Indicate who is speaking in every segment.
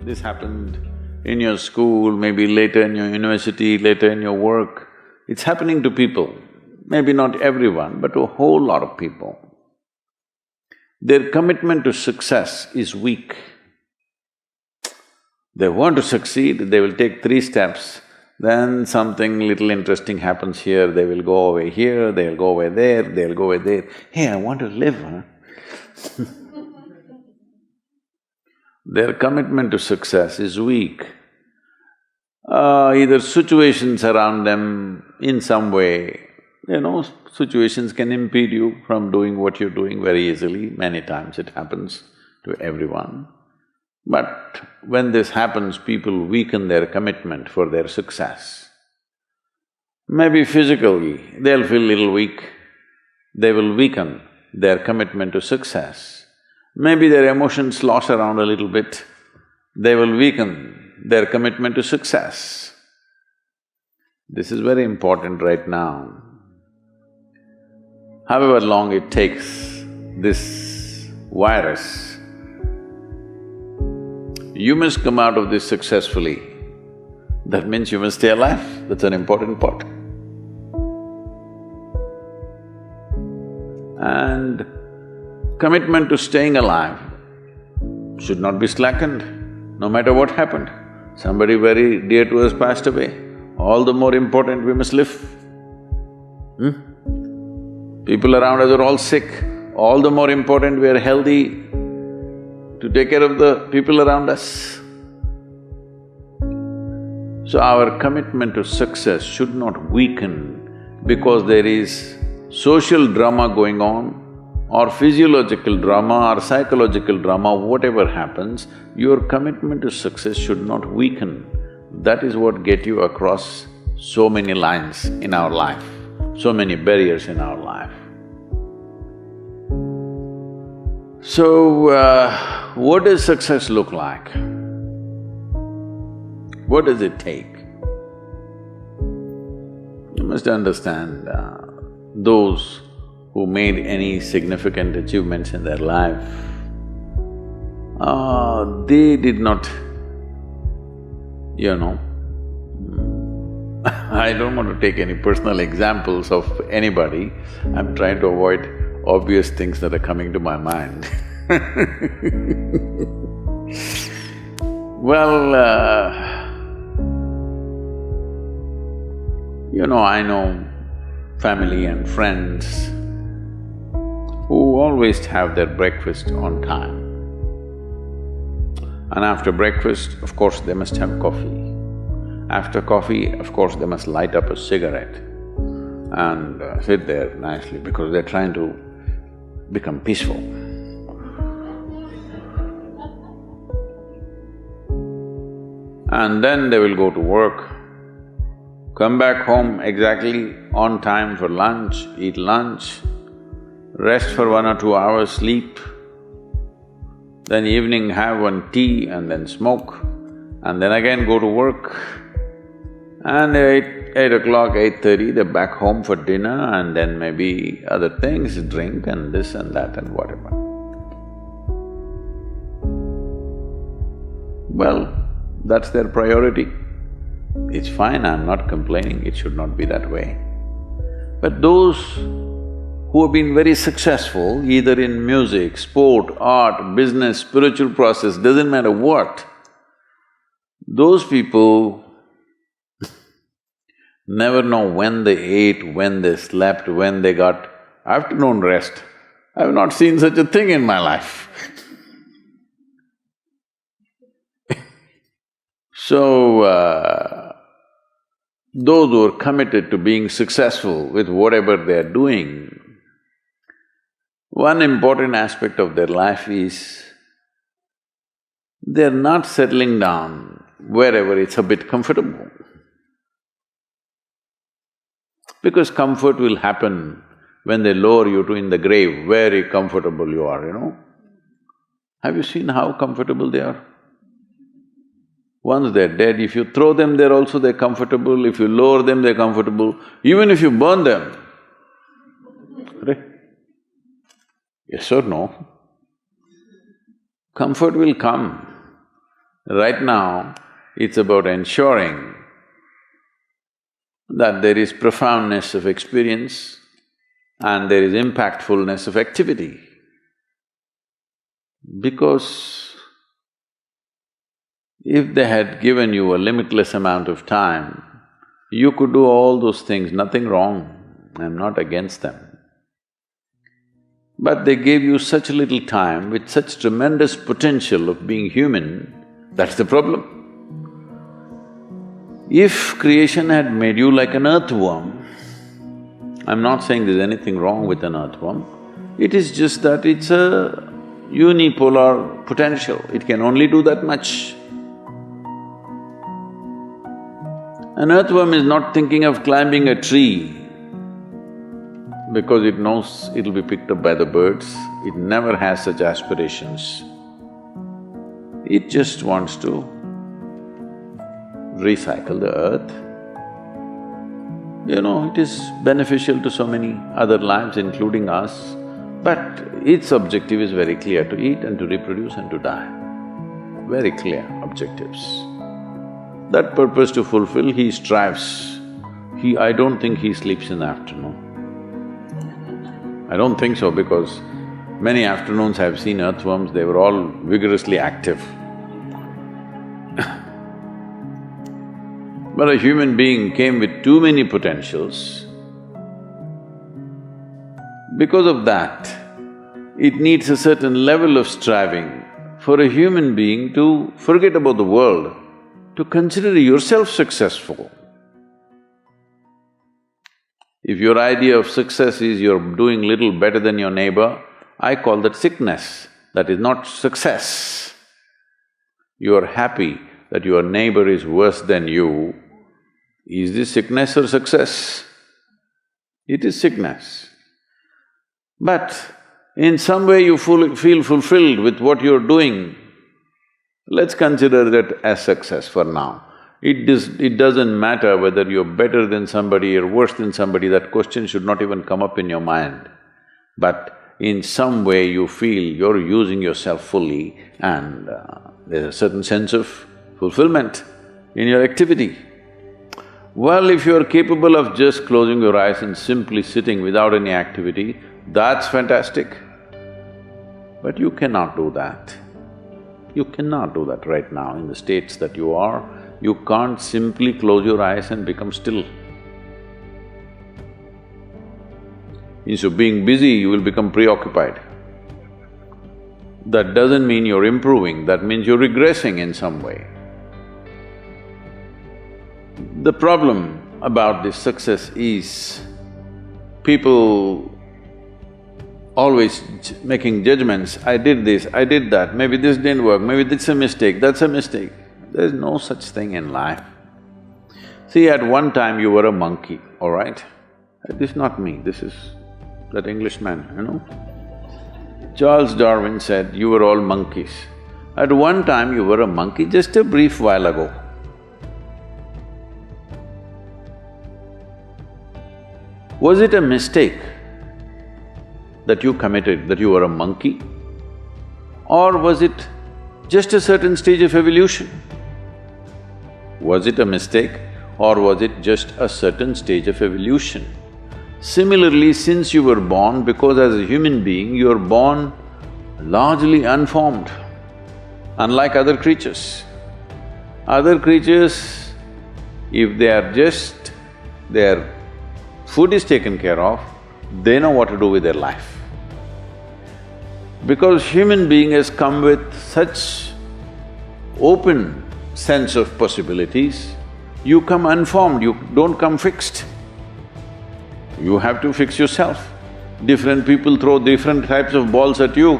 Speaker 1: this happened in your school, maybe later in your university, later in your work. It's happening to people, maybe not everyone, but to a whole lot of people. Their commitment to success is weak. They want to succeed, they will take 3 steps, then something little interesting happens here, they will go away here, they'll go away there, they'll go away there. Hey, I want to live, huh? Their commitment to success is weak. Either situations around them in some way, situations can impede you from doing what you're doing very easily. Many times it happens to everyone. But when this happens, people weaken their commitment for their success. Maybe physically, they'll feel little weak, they will weaken their commitment to success. Maybe their emotions slosh around a little bit, they will weaken their commitment to success. This is very important right now. However long it takes, this virus, you must come out of this successfully. That means you must stay alive, that's an important part. And commitment to staying alive should not be slackened, no matter what happened. Somebody very dear to us passed away, all the more important we must live. People around us are all sick, all the more important we are healthy to take care of the people around us. So our commitment to success should not weaken because there is social drama going on, or physiological drama or psychological drama, whatever happens, your commitment to success should not weaken. That is what gets you across so many lines in our life, so many barriers in our life. So, what does success look like? What does it take? You must understand, those who made any significant achievements in their life, they did not, I don't want to take any personal examples of anybody, I'm trying to avoid obvious things that are coming to my mind. Well, I know family and friends who always have their breakfast on time. And after breakfast, of course, they must have coffee. After coffee, of course, they must light up a cigarette and sit there nicely because they're trying to become peaceful. And then they will go to work, come back home exactly on time for lunch, eat lunch, rest for 1 or 2 hours, sleep, then evening have one tea and then smoke, and then again go to work. And 8 o'clock, 8:30, they're back home for dinner and then maybe other things, drink and this and that and whatever. Well, that's their priority. It's fine, I'm not complaining, it should not be that way. But those who have been very successful, either in music, sport, art, business, spiritual process, doesn't matter what, those people never know when they ate, when they slept, when they got afternoon rest. I've not seen such a thing in my life. So, those who are committed to being successful with whatever they're doing, one important aspect of their life is they're not settling down wherever it's a bit comfortable. Because comfort will happen when they lower you to in the grave, very comfortable you are, Have you seen how comfortable they are? Once they're dead, if you throw them there also they're comfortable, if you lower them they're comfortable, even if you burn them. Right? Yes or no? Comfort will come. Right now, it's about ensuring that there is profoundness of experience and there is impactfulness of activity. Because if they had given you a limitless amount of time, you could do all those things, nothing wrong, I'm not against them. But they gave you such little time with such tremendous potential of being human, that's the problem. If creation had made you like an earthworm, I'm not saying there's anything wrong with an earthworm, it is just that it's a unipolar potential, it can only do that much. An earthworm is not thinking of climbing a tree because it knows it'll be picked up by the birds, it never has such aspirations. It just wants to recycle the earth. You know, it is beneficial to so many other lives, including us, but its objective is very clear, to eat and to reproduce and to die. Very clear objectives. That purpose to fulfill, he strives. I don't think he sleeps in the afternoon. I don't think so, because many afternoons I've seen earthworms, they were all vigorously active. But a human being came with too many potentials. Because of that, it needs a certain level of striving for a human being to forget about the world, to consider yourself successful. If your idea of success is you're doing little better than your neighbor, I call that sickness, that is not success. You're happy that your neighbor is worse than you. Is this sickness or success? It is sickness. But in some way you feel fulfilled with what you're doing, let's consider that as success for now. It doesn't matter whether you're better than somebody or worse than somebody, that question should not even come up in your mind. But in some way you feel you're using yourself fully and there's a certain sense of fulfillment in your activity. Well, if you're capable of just closing your eyes and simply sitting without any activity, that's fantastic. But you cannot do that. You cannot do that right now in the states that you are. You can't simply close your eyes and become still. Instead of being busy, you will become preoccupied. That doesn't mean you're improving, that means you're regressing in some way. The problem about this success is people always making judgments, I did this, I did that, maybe this didn't work, maybe this is a mistake, that's a mistake. There's no such thing in life. See, at one time you were a monkey, all right? This is not me, this is that Englishman, you know? Charles Darwin said, you were all monkeys. At one time you were a monkey, just a brief while ago. Was it a mistake that you committed, that you were a monkey? Or was it just a certain stage of evolution? Was it a mistake or was it just a certain stage of evolution? Similarly, since you were born, because as a human being, you're born largely unformed, unlike other creatures. Other creatures, if they are just… their food is taken care of, they know what to do with their life. Because human being has come with such open sense of possibilities, you come unformed, you don't come fixed. You have to fix yourself. Different people throw different types of balls at you.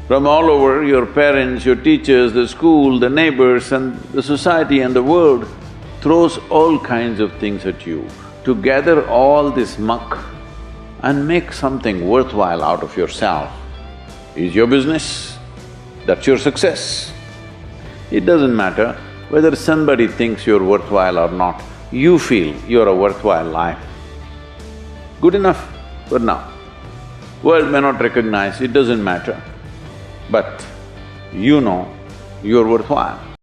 Speaker 1: From all over, your parents, your teachers, the school, the neighbors and the society and the world throws all kinds of things at you. To gather all this muck and make something worthwhile out of yourself is your business, that's your success. It doesn't matter whether somebody thinks you're worthwhile or not, you feel you're a worthwhile life. Good enough for now. World may not recognize, it doesn't matter. But you know you're worthwhile.